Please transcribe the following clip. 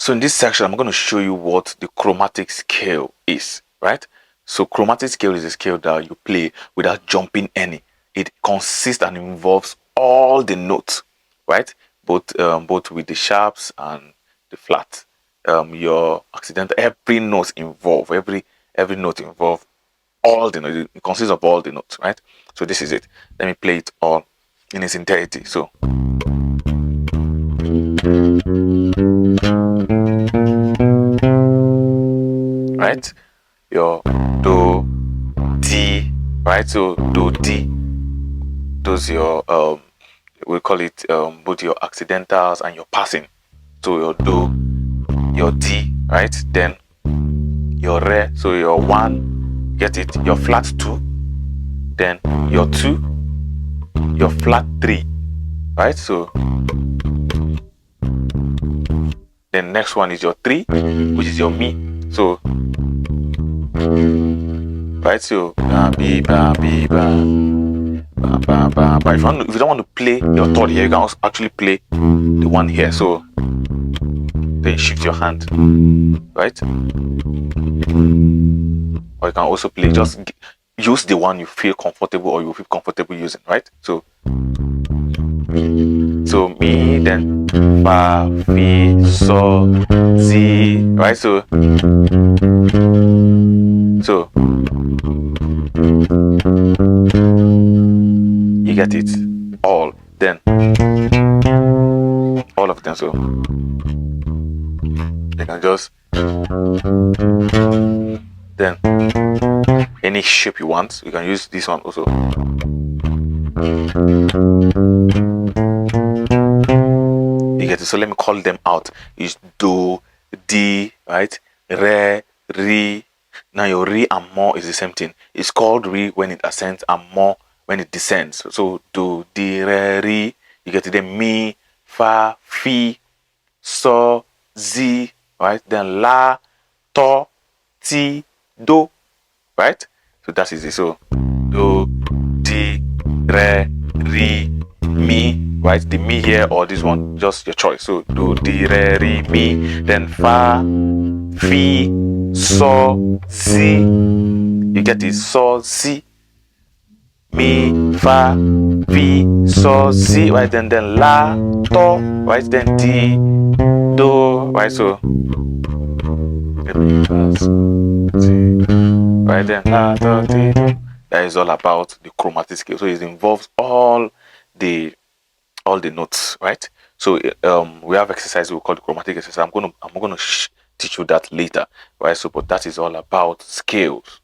So in this section, I'm going to show you what the chromatic scale is, right? So chromatic scale is a scale that you play without jumping any. It consists and involves all the notes, right? Both with the sharps and the flat. Your accidental, every note involved, every note involved all the notes. It consists of all the notes, right? So this is it. Let me play it all in its entirety. So right, your do, D, right? So do, D, those your we call it both your accidentals and your passing. So your do, your D, right? Then your re, so your one, get it? Your flat two, then your two, your flat three, right? So then next one is your three, which is your mi. So right, so ba ba ba ba ba ba ba. If you don't want to play your third here, you can also actually play the one here. So then shift your hand, right? Or you can also play, just use the one you feel comfortable or you feel comfortable using, right? So mi, then fa, fi, so, si, right? So you get it all, then all of them. So you can just then any shape you want. You can use this one also. You get it. So let me call them out. Is do, di, right? Re, ri. Now your re and mo is the same thing. It's called re when it ascends and mo when it descends. So do, di, re, ri. You get it. Then mi, fa, fi, so, zi, right? Then la, to, ti, do, right? So that is it. So do, di, re, ri, mi, right? The mi here or this one, just your choice. So do, di, re, ri, mi, then fa, fi, so, zi. You get it? So, si, mi, fa, fi, so, si, right? Then la, to, right? Then di, do, right? So right then la, do, di, do. That is all about the chromatic scale. So it involves all the notes, right? So we have exercise we call the chromatic exercise. I'm gonna teach you that later, right? So but that is all about scales.